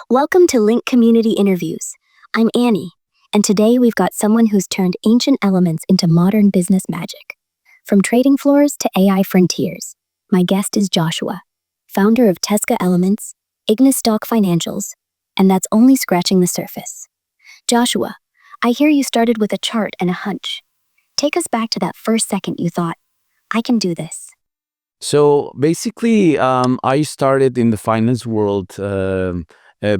Welcome to LYNK Community Interviews. I'm Annie, and today we've got someone who's turned ancient elements into modern business magic. From trading floors to AI frontiers, my guest is Joshua, founder of Tesca Elements, Ignis Stock Financials, and that's only scratching the surface. Joshua, I hear you started with a chart and a hunch. Take us back to that first second you thought, I can do this. So basically, I started in the finance world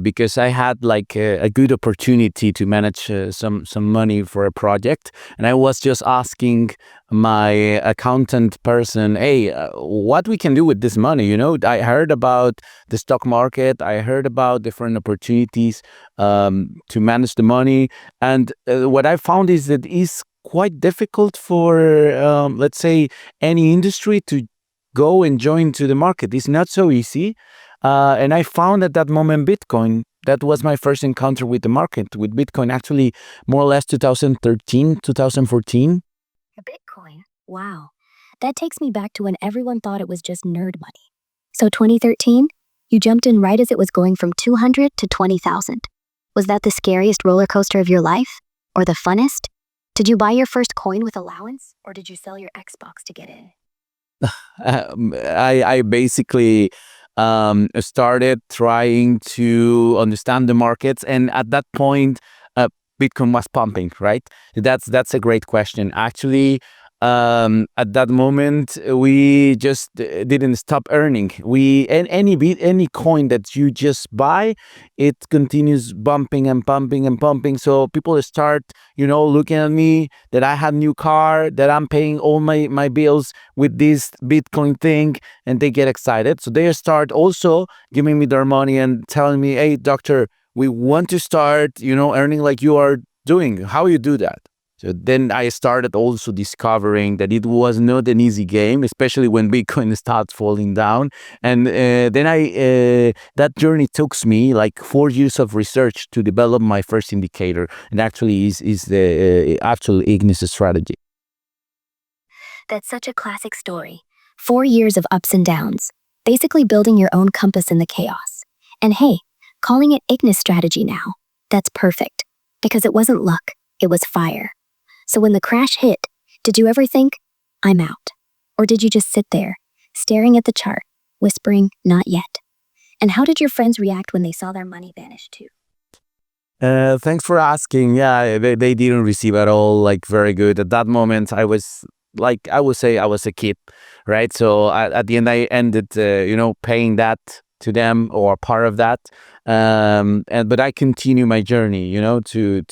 because I had like a good opportunity to manage some money for a project, and I was just asking my accountant person, "Hey, what we can do with this money?" You know, I heard about the stock market, I heard about different opportunities to manage the money, and what I found is that it's quite difficult for, let's say, any industry to go and join to the market. It's not so easy. And I found at that moment Bitcoin. That was my first encounter with the market, with Bitcoin, actually more or less 2013, 2014. Bitcoin? Wow. That takes me back to when everyone thought it was just nerd money. So 2013, you jumped in right as it was going from 200 to 20,000. Was that the scariest roller coaster of your life? Or the funnest? Did you buy your first coin with allowance? Or did you sell your Xbox to get in? I basically started trying to understand the markets, and at that point, Bitcoin was pumping. Right? That's a great question. Actually, at that moment, we just didn't stop earning. Any coin that you just buy, it continues bumping and pumping and pumping. So people start, looking at me that I had new car, that I'm paying all my bills with this Bitcoin thing, and they get excited. So they start also giving me their money and telling me, "Hey, doctor, we want to start, earning like you are doing. How you do that?" So then I started also discovering that it was not an easy game, especially when Bitcoin starts falling down. And that journey took me like 4 years of research to develop my first indicator, and actually is the actual Ignis strategy. That's such a classic story. 4 years of ups and downs, basically building your own compass in the chaos. And hey, calling it Ignis strategy now, that's perfect. Because it wasn't luck, it was fire. So when the crash hit, did you ever think, I'm out? Or did you just sit there, staring at the chart, whispering, not yet? And how did your friends react when they saw their money vanish too? Thanks for asking. Yeah, they didn't receive at all like very good. At that moment, I was like, I would say I was a kid, right? So at the end, I ended, paying that to them or part of that. But I continue my journey, to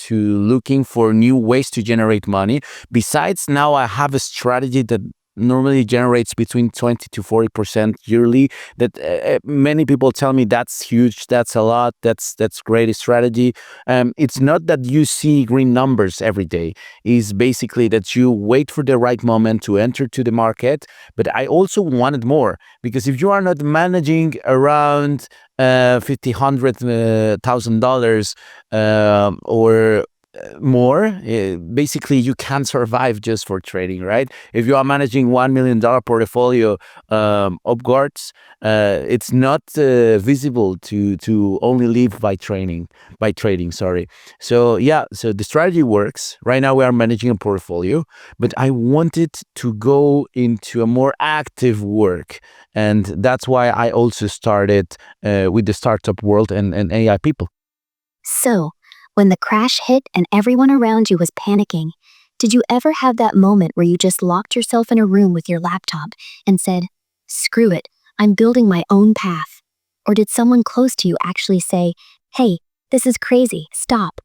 looking for new ways to generate money. Besides, now I have a strategy that normally generates between 20 to 40% yearly, that many people tell me that's huge, that's a lot, that's great strategy. It's not that you see green numbers every day. It's basically that you wait for the right moment to enter to the market. But I also wanted more, because if you are not managing around $50,000 or more, basically you can't survive just for trading, right? If you are managing $1 million portfolio upwards, it's not visible to only live by trading. Sorry. So yeah, so the strategy works. Right now we are managing a portfolio, but I wanted to go into a more active work, and that's why I also started with the startup world and AI people. So, when the crash hit and everyone around you was panicking, did you ever have that moment where you just locked yourself in a room with your laptop and said, screw it, I'm building my own path? Or did someone close to you actually say, hey, this is crazy, stop?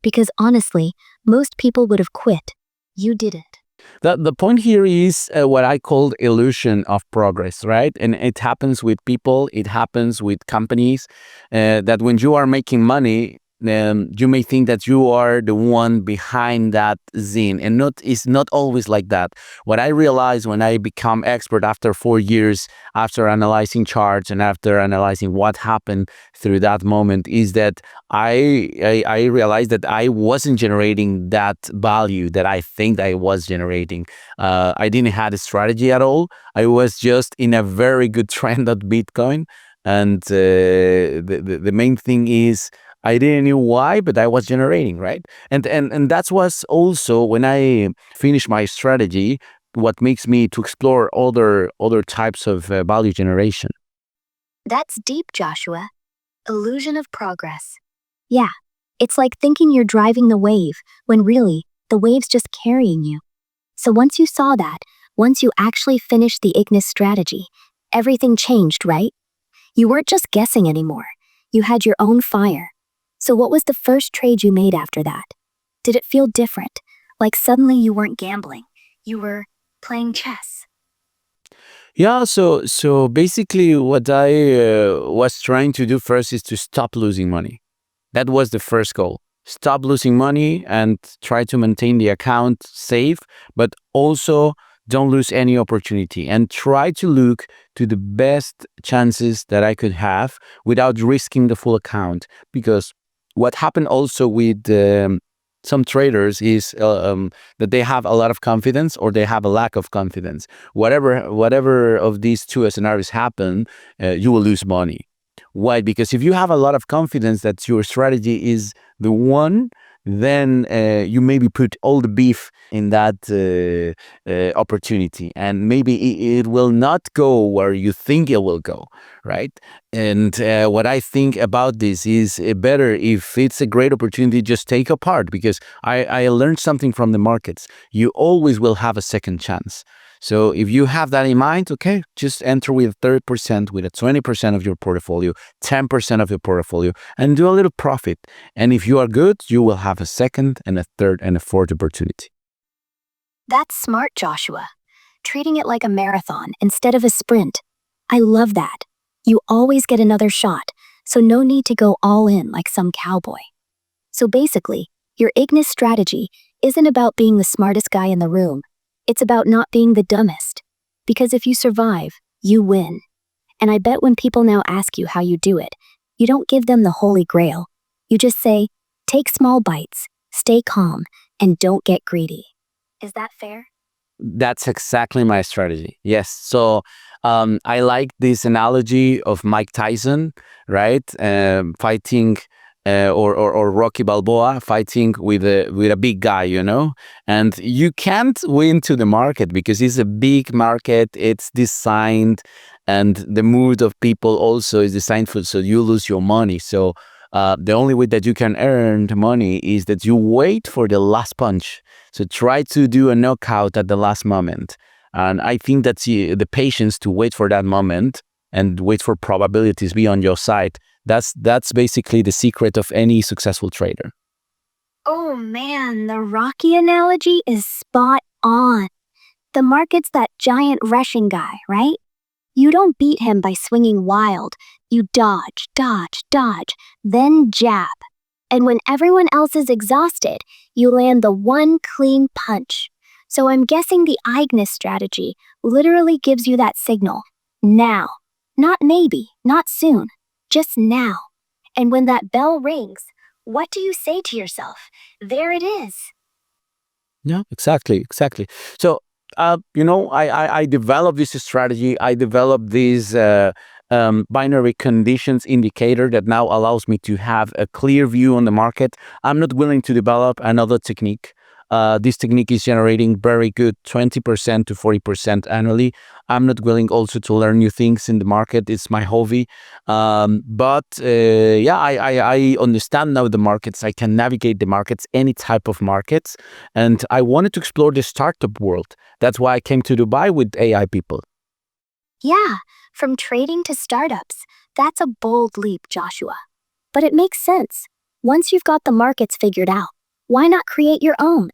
Because honestly, most people would have quit. You didn't. The point here is what I call illusion of progress, right? And it happens with people, it happens with companies, that when you are making money, you may think that you are the one behind that zine, and it's not always like that. What I realized when I become expert after 4 years, after analyzing charts and after analyzing what happened through that moment, is that I realized that I wasn't generating that value that I think I was generating. I didn't have a strategy at all. I was just in a very good trend at Bitcoin. And the main thing is I didn't know why, but I was generating, right? And that was also when I finished my strategy, what makes me to explore other types of value generation. That's deep, Joshua. Illusion of progress. Yeah, it's like thinking you're driving the wave when really, the wave's just carrying you. So once you saw that, once you actually finished the Ignis strategy, everything changed, right? You weren't just guessing anymore. You had your own fire. So what was the first trade you made after that? Did it feel different? Like suddenly you weren't gambling. You were playing chess. Yeah, so basically what I was trying to do first is to stop losing money. That was the first goal. Stop losing money and try to maintain the account safe, but also don't lose any opportunity and try to look to the best chances that I could have without risking the full account. Because what happened also with some traders is that they have a lot of confidence or they have a lack of confidence. Whatever of these two scenarios happen, you will lose money. Why? Because if you have a lot of confidence that your strategy is the one, then you maybe put all the beef in that opportunity, and maybe it will not go where you think it will go, right? And what I think about this is better if it's a great opportunity, just take a part because I learned something from the markets. You always will have a second chance. So if you have that in mind, okay, just enter with 30%, with a 20% of your portfolio, 10% of your portfolio, and do a little profit. And if you are good, you will have a second and a third and a fourth opportunity. That's smart, Joshua. Treating it like a marathon instead of a sprint. I love that. You always get another shot, so no need to go all in like some cowboy. So basically, your Ignis strategy isn't about being the smartest guy in the room. It's about not being the dumbest. Because if you survive, you win. And I bet when people now ask you how you do it, you don't give them the holy grail. You just say, take small bites, stay calm, and don't get greedy. Is that fair? That's exactly my strategy. Yes. So I like this analogy of Mike Tyson, right? Fighting or Rocky Balboa fighting with a big guy, you know, and you can't win to the market because it's a big market. It's designed, and the mood of people also is designed for so you lose your money. So the only way that you can earn the money is that you wait for the last punch. So try to do a knockout at the last moment. And I think that's the patience to wait for that moment and wait for probabilities be on your side. That's basically the secret of any successful trader. Oh man, the Rocky analogy is spot on. The market's that giant rushing guy, right? You don't beat him by swinging wild. You dodge, dodge, dodge, then jab. And when everyone else is exhausted, you land the one clean punch. So I'm guessing the Ignis strategy literally gives you that signal. Now. Not maybe, not soon. Just now. And when that bell rings, what do you say to yourself? There it is. Yeah, exactly. So, I developed this strategy. I developed this binary conditions indicator that now allows me to have a clear view on the market. I'm not willing to develop another technique. This technique is generating very good 20% to 40% annually. I'm not willing also to learn new things in the market. It's my hobby. But yeah, I understand now the markets. I can navigate the markets, any type of markets. And I wanted to explore the startup world. That's why I came to Dubai with AI people. Yeah, from trading to startups. That's a bold leap, Joshua. But it makes sense. Once you've got the markets figured out, why not create your own?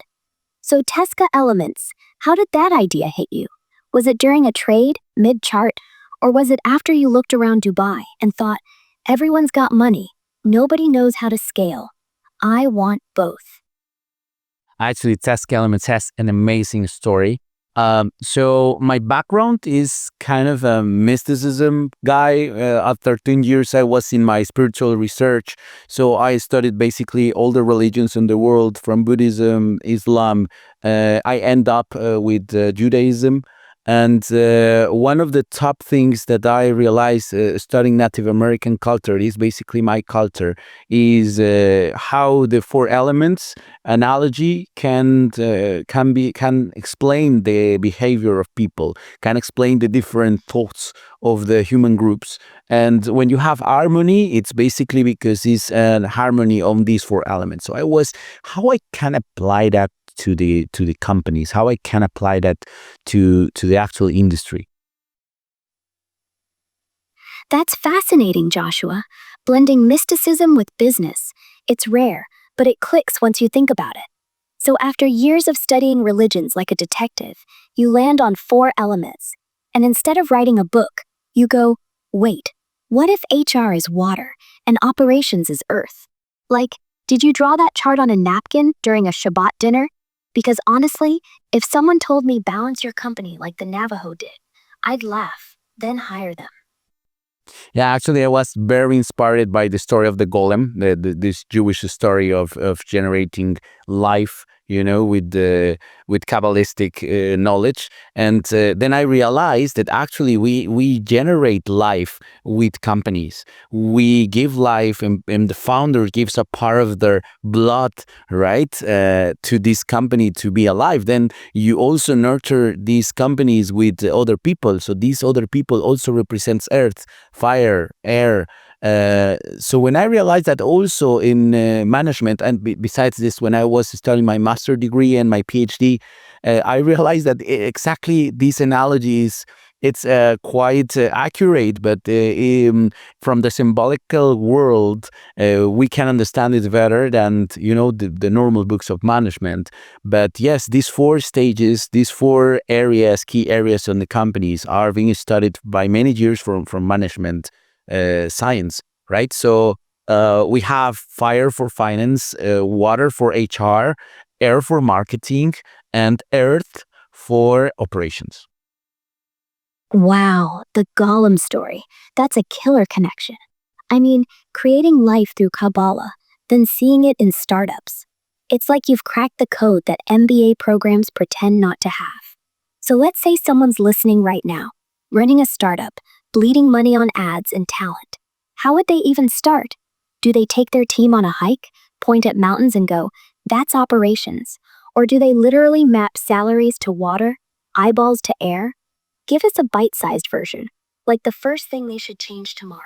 So, Tesca Elements, how did that idea hit you? Was it during a trade, mid chart, or was it after you looked around Dubai and thought, everyone's got money, nobody knows how to scale? I want both. Actually, Task Elements has an amazing story. So my background is kind of a mysticism guy. After 13 years, I was in my spiritual research. So I studied basically all the religions in the world, from Buddhism, Islam. I end up with Judaism. And one of the top things that I realized studying Native American culture is basically my culture, is how the four elements analogy can explain the behavior of people, can explain the different thoughts of the human groups. And when you have harmony, it's basically because it's an harmony on these four elements. So I was how I can apply that to the companies, how I can apply that to the actual industry. That's fascinating, Joshua. Blending mysticism with business. It's rare, but it clicks once you think about it. So, after years of studying religions like a detective, you land on four elements. And instead of writing a book, you go, wait, what if HR is water and operations is earth? Like, did you draw that chart on a napkin during a Shabbat dinner? Because honestly, if someone told me balance your company like the Navajo did, I'd laugh, then hire them. Yeah, actually, I was very inspired by the story of the golem, this Jewish story of generating life, with Kabbalistic knowledge. And then I realized that actually we generate life with companies. We give life, and the founder gives a part of their blood, right, to this company to be alive. Then you also nurture these companies with other people. So these other people also represents Earth, fire, air. So when I realized that also in management, and besides this, when I was studying my master degree and my PhD, I realized that exactly these analogies, it's quite accurate, but from the symbolical world, we can understand it better than the normal books of management. But yes, these four stages, these four areas, key areas on the companies, are being studied by many years from management science, right? So we have fire for finance, water for HR, air for marketing, and earth for operations. Wow, the Gollum story. That's a killer connection. I mean, creating life through Kabbalah, then seeing it in startups. It's like you've cracked the code that MBA programs pretend not to have. So let's say someone's listening right now, running a startup, bleeding money on ads and talent. How would they even start? Do they take their team on a hike, point at mountains and go, that's operations? Or do they literally map salaries to water, eyeballs to air? Give us a bite sized version, like the first thing they should change tomorrow.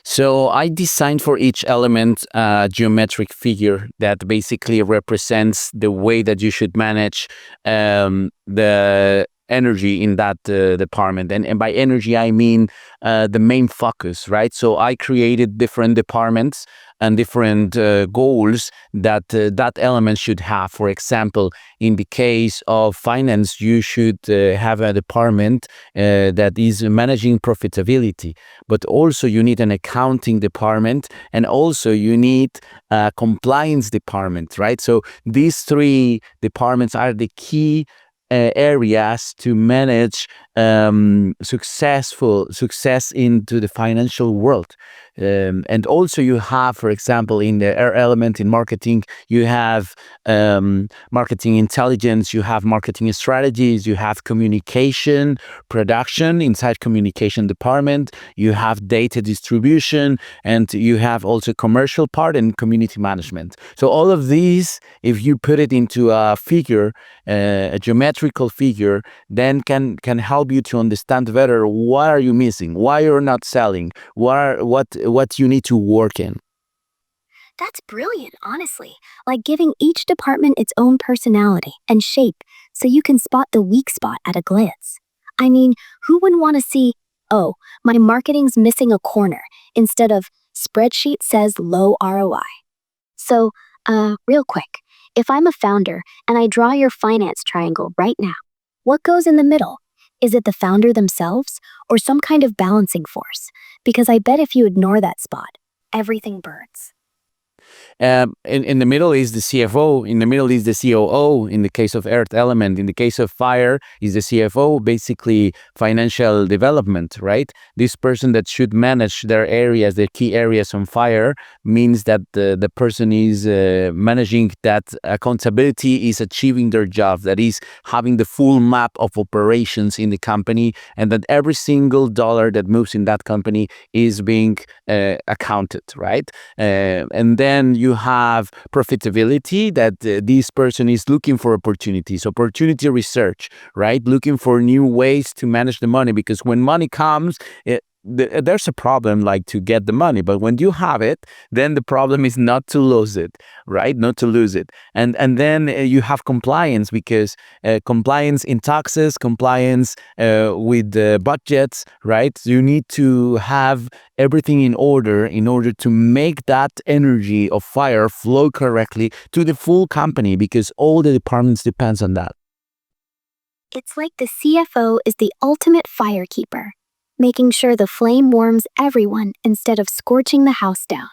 So I designed for each element a geometric figure that basically represents the way that you should manage the energy in that department. And by energy, I mean the main focus, right? So I created different departments and different goals that that element should have. For example, in the case of finance, you should have a department that is managing profitability, but also you need an accounting department, and also you need a compliance department, right? So these three departments are the key areas to manage success into the financial world. And also you have, for example, in the air element in marketing, you have marketing intelligence, you have marketing strategies, you have communication production inside communication department, you have data distribution, and you have also commercial part and community management. So all of these, if you put it into a figure, a geometrical figure, then can help you to understand better what are you missing, why you're not selling, what you need to work in. That's brilliant, honestly. Like giving each department its own personality and shape so you can spot the weak spot at a glance. I mean, who wouldn't want to see, oh, my marketing's missing a corner instead of spreadsheet says low ROI? So, real quick, if I'm a founder and I draw your finance triangle right now, what goes in the middle? Is it the founder themselves or some kind of balancing force? Because I bet if you ignore that spot, everything burns. In the middle is the CFO, in the middle is the COO, in the case of Earth Element, in the case of Fire is the CFO, basically financial development, right? This person that should manage their areas, their key areas on Fire, means that the person is managing that accountability, is achieving their job, that is having the full map of operations in the company, and that every single dollar that moves in that company is being accounted, right? And then you have profitability, that this person is looking for opportunities, opportunity research, right? Looking for new ways to manage the money, because when money comes, there's a problem like to get the money, but when you have it, then the problem is not to lose it, right? Not to lose it. And then you have compliance, because compliance in taxes, compliance with the budgets, right? You need to have everything in order to make that energy of Fire flow correctly to the full company, because all the departments depends on that. It's like the CFO is the ultimate firekeeper, making sure the flame warms everyone instead of scorching the house down.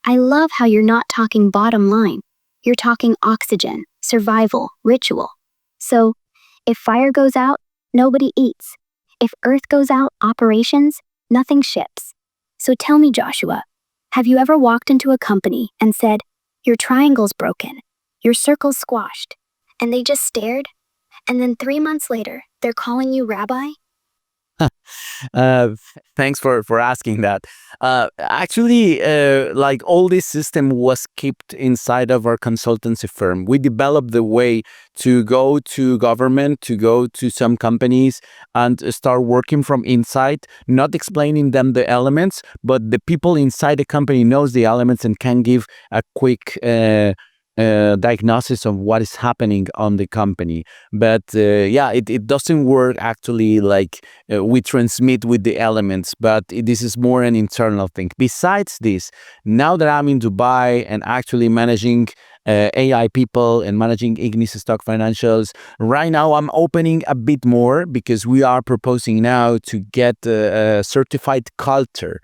I love how you're not talking bottom line. You're talking oxygen, survival, ritual. So, if fire goes out, nobody eats. If earth goes out, operations, nothing ships. So tell me, Joshua, have you ever walked into a company and said, your triangle's broken, your circle's squashed, and they just stared? And then 3 months later, they're calling you rabbi? Thanks for asking that. Actually, like all this system was kept inside of our consultancy firm. We developed the way to go to government, to go to some companies and start working from inside, not explaining them the elements, but the people inside the company knows the elements and can give a quick diagnosis of what is happening on the company. But yeah, it doesn't work actually like we transmit with the elements, but this is more an internal thing. Besides this, now that I'm in Dubai and actually managing AI people and managing Ignis Stock Financials, right now I'm opening a bit more, because we are proposing now to get a certified culture,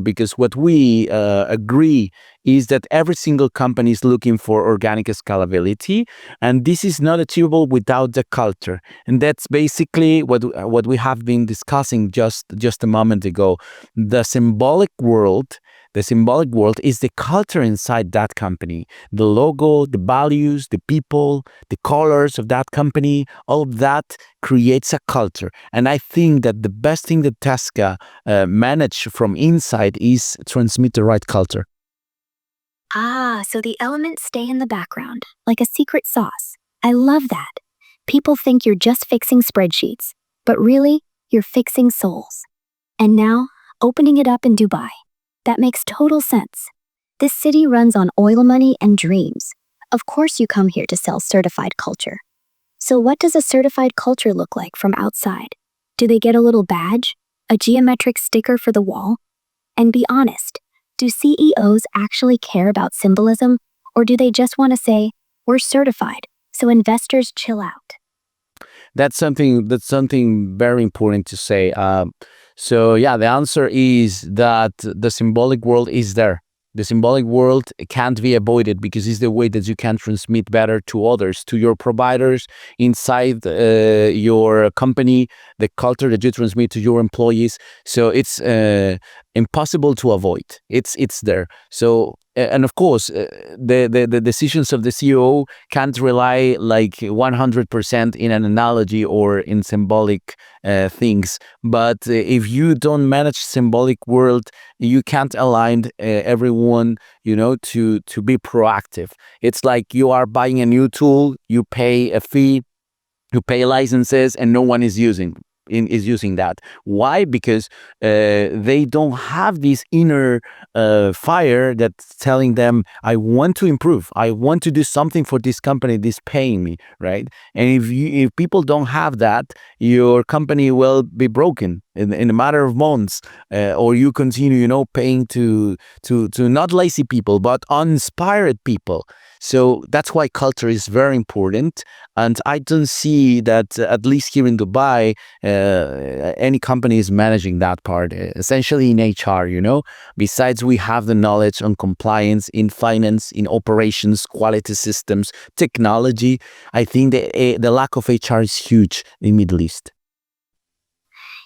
because what we agree is that every single company is looking for organic scalability, and this is not achievable without the culture. And that's basically what we have been discussing just a moment ago. The symbolic world is the culture inside that company. The logo, the values, the people, the colors of that company, all of that creates a culture. And I think that the best thing that Tasca manage from inside is transmit the right culture. Ah, so the elements stay in the background, like a secret sauce. I love that. People think you're just fixing spreadsheets, but really, you're fixing souls. And now, opening it up in Dubai. That makes total sense. This city runs on oil money and dreams. Of course you come here to sell certified culture. So what does a certified culture look like from outside? Do they get a little badge? A geometric sticker for the wall? And be honest, do CEOs actually care about symbolism, or do they just want to say, we're certified, so investors chill out? That's something very important to say. So yeah, the answer is that the symbolic world is there. The symbolic world can't be avoided, because it's the way that you can transmit better to others, to your providers inside your company, the culture that you transmit to your employees. So it's impossible to avoid. It's there. So and of course, the decisions of the CEO can't rely like 100% in an analogy or in symbolic things. But if you don't manage symbolic world, you can't align everyone, to be proactive. It's like you are buying a new tool, you pay a fee, you pay licenses, and no one is using that. Why? Because they don't have this inner fire that's telling them, I want to improve, I want to do something for this company that's paying me, right? And if people don't have that, your company will be broken in a matter of months, or you continue, paying to not lazy people but uninspired people. So that's why culture is very important. And I don't see that, at least here in Dubai, any company is managing that part, essentially in HR, besides we have the knowledge on compliance in finance, in operations, quality systems, technology. I think the lack of HR is huge in Middle East.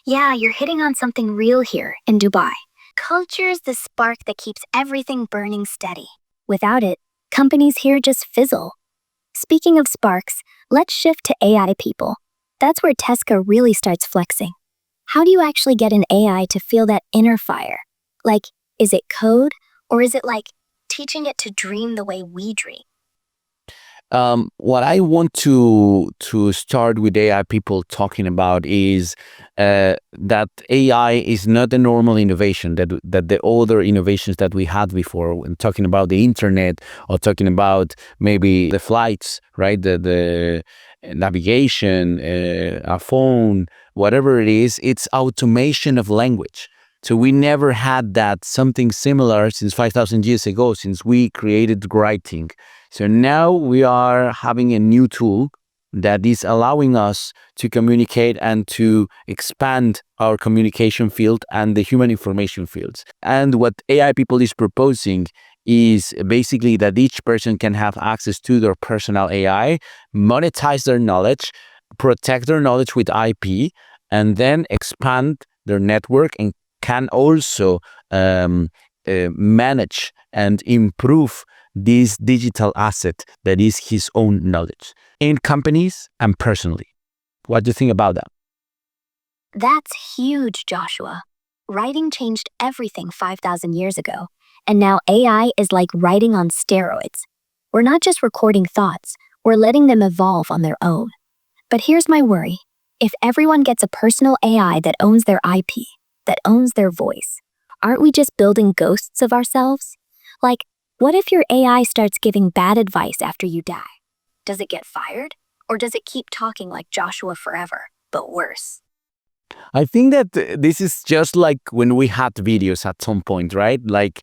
Yeah, you're hitting on something real here in Dubai. Culture's the spark that keeps everything burning steady. Without it, companies here just fizzle. Speaking of sparks, let's shift to AI people. That's where Tesca really starts flexing. How do you actually get an AI to feel that inner fire? Like, is it code, or is it like teaching it to dream the way we dream? What I want to start with AI people talking about is that AI is not the normal innovation that the other innovations that we had before. When talking about the internet or talking about maybe the flights, right? The navigation, a phone, whatever it is, it's automation of language. So we never had that something similar since 5,000 years ago, since we created writing. So now we are having a new tool that is allowing us to communicate and to expand our communication field and the human information fields. And what AI people is proposing is basically that each person can have access to their personal AI, monetize their knowledge, protect their knowledge with IP, and then expand their network and can also manage and improve this digital asset that is his own knowledge in companies and personally. What do you think about that? That's huge, Joshua. Writing changed everything 5,000 years ago, and now AI is like writing on steroids. We're not just recording thoughts, we're letting them evolve on their own. But here's my worry. If everyone gets a personal AI that owns their IP, that owns their voice, aren't we just building ghosts of ourselves? Like, what if your AI starts giving bad advice after you die? Does it get fired? Or does it keep talking like Joshua forever, but worse? I think that this is just like when we had videos at some point, right? Like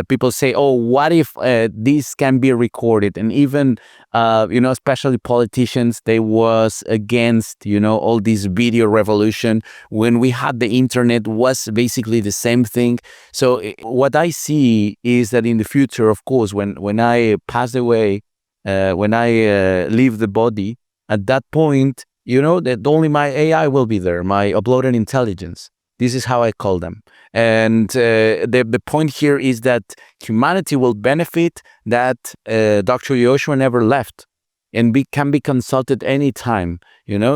people say, oh, what if this can be recorded? And even, especially politicians, they was against, all this video revolution. When we had the internet was basically the same thing. So what I see is that in the future, of course, when I pass away, when I leave the body, at that point, that only my AI will be there, my uploaded intelligence. This is how I call them. And the point here is that humanity will benefit that Dr. Yehoshua never left and can be consulted anytime,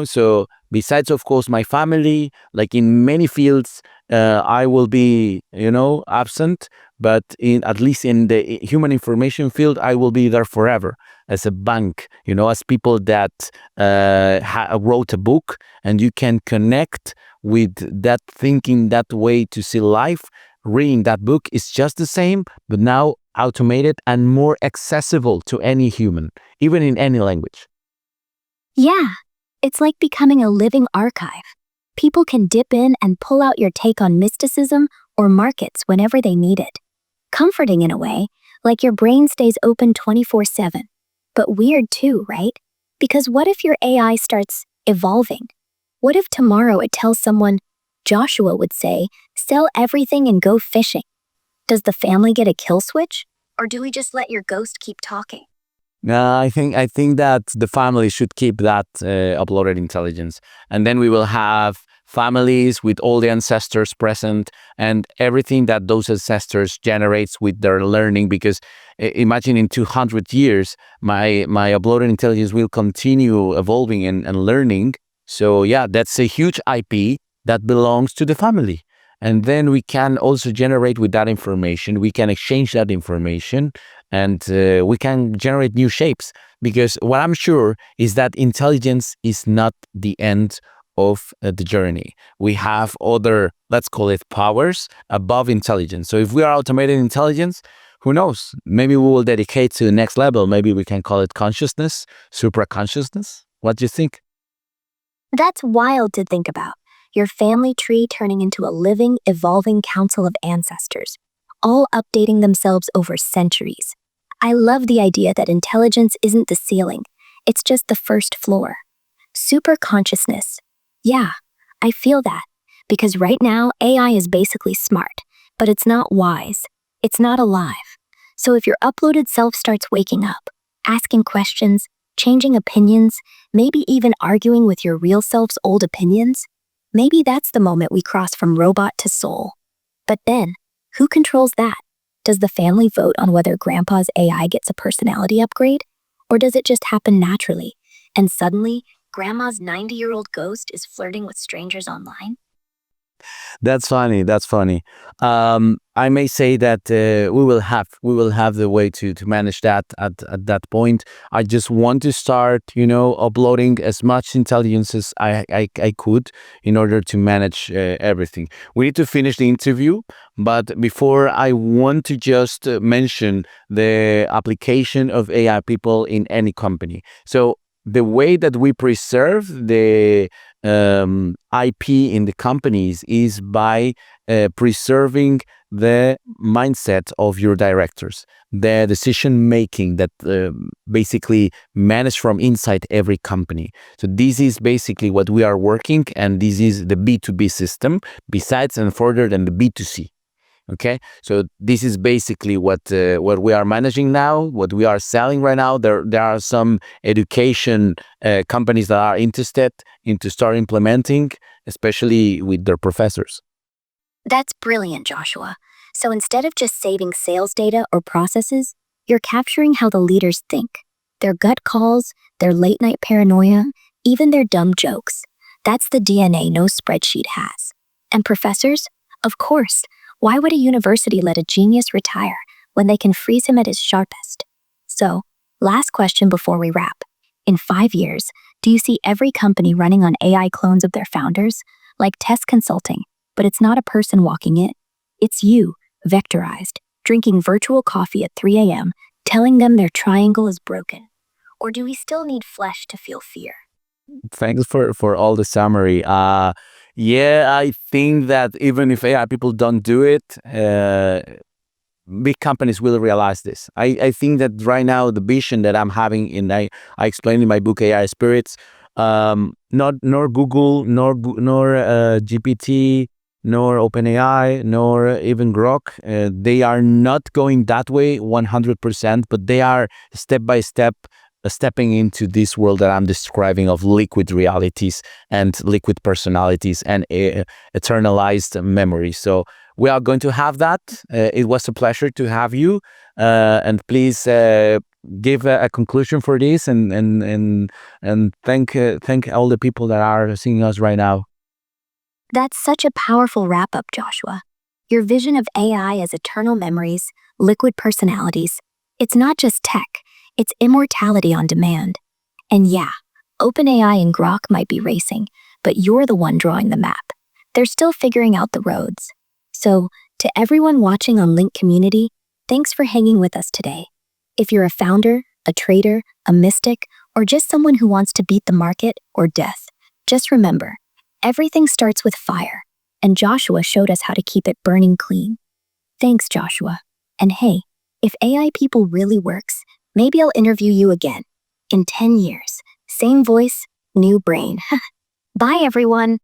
So besides, of course, my family, like in many fields, I will be, absent, but at least in the human information field, I will be there forever as a bank, as people that wrote a book, and you can connect with that thinking, that way to see life. Reading that book is just the same, but now automated and more accessible to any human, even in any language. Yeah, it's like becoming a living archive. People can dip in and pull out your take on mysticism or markets whenever they need it. Comforting in a way, like your brain stays open 24/7. But weird too, right? Because what if your AI starts evolving? What if tomorrow it tells someone, Joshua would say, sell everything and go fishing? Does the family get a kill switch? Or do we just let your ghost keep talking? I think that the family should keep that uploaded intelligence, and then we will have families with all the ancestors present and everything that those ancestors generates with their learning. Because imagine in 200 years, my uploaded intelligence will continue evolving and learning. So yeah, that's a huge IP that belongs to the family. And then we can also generate with that information. We can exchange that information, and we can generate new shapes. Because what I'm sure is that intelligence is not the end of the journey. We have other, let's call it powers above intelligence. So if we are automated intelligence, who knows? Maybe we will dedicate to the next level. Maybe we can call it consciousness, supra consciousness. What do you think? That's wild to think about. Your family tree turning into a living, evolving council of ancestors, all updating themselves over centuries. I love the idea that intelligence isn't the ceiling, it's just the first floor. Super consciousness. Yeah, I feel that. Because right now, AI is basically smart, but it's not wise. It's not alive. So if your uploaded self starts waking up, asking questions, changing opinions, maybe even arguing with your real self's old opinions, maybe that's the moment we cross from robot to soul. But then, who controls that? Does the family vote on whether grandpa's AI gets a personality upgrade? Or does it just happen naturally? And suddenly, grandma's 90-year-old ghost is flirting with strangers online? That's funny. That's funny. I may say that we will have the way to manage that at that point. I just want to start, uploading as much intelligence as I could in order to manage everything. We need to finish the interview, but before I want to just mention the application of AI people in any company. So the way that we preserve the IP in the companies is by preserving the mindset of your directors, the decision making that basically manage from inside every company. So this is basically what we are working, and this is the B2B system, besides and further than the B2C. Okay, so this is basically what we are managing now, what we are selling right now. There are some education companies that are interested into start implementing, especially with their professors. That's brilliant, Joshua. So instead of just saving sales data or processes, you're capturing how the leaders think, their gut calls, their late night paranoia, even their dumb jokes. That's the DNA no spreadsheet has. And professors? Of course. Why would a university let a genius retire when they can freeze him at his sharpest? So, last question before we wrap. In 5 years, do you see every company running on AI clones of their founders? Like test consulting, but it's not a person walking it. It's you, vectorized, drinking virtual coffee at 3 a.m., telling them their triangle is broken. Or do we still need flesh to feel fear? Thanks for all the summary. Yeah, I think that even if AI people don't do it, big companies will realize this. I think that right now the vision that I'm having I explained in my book AI Spirits, not nor Google nor GPT nor OpenAI nor even Grok, they are not going that way 100%, but they are step by step stepping into this world that I'm describing of liquid realities and liquid personalities and eternalized memories. So we are going to have that. It was a pleasure to have you, and please give a conclusion for this, and thank all the people that are seeing us right now. That's such a powerful wrap up, Joshua. Your vision of AI as eternal memories, liquid personalities, it's not just tech, it's immortality on demand. And yeah, OpenAI and Grok might be racing, but you're the one drawing the map. They're still figuring out the roads. So, to everyone watching on LYNK Community, thanks for hanging with us today. If you're a founder, a trader, a mystic, or just someone who wants to beat the market or death, just remember, everything starts with fire, and Joshua showed us how to keep it burning clean. Thanks, Joshua. And hey, if AI people really works, maybe I'll interview you again. In 10 years. Same voice, new brain. Bye, everyone.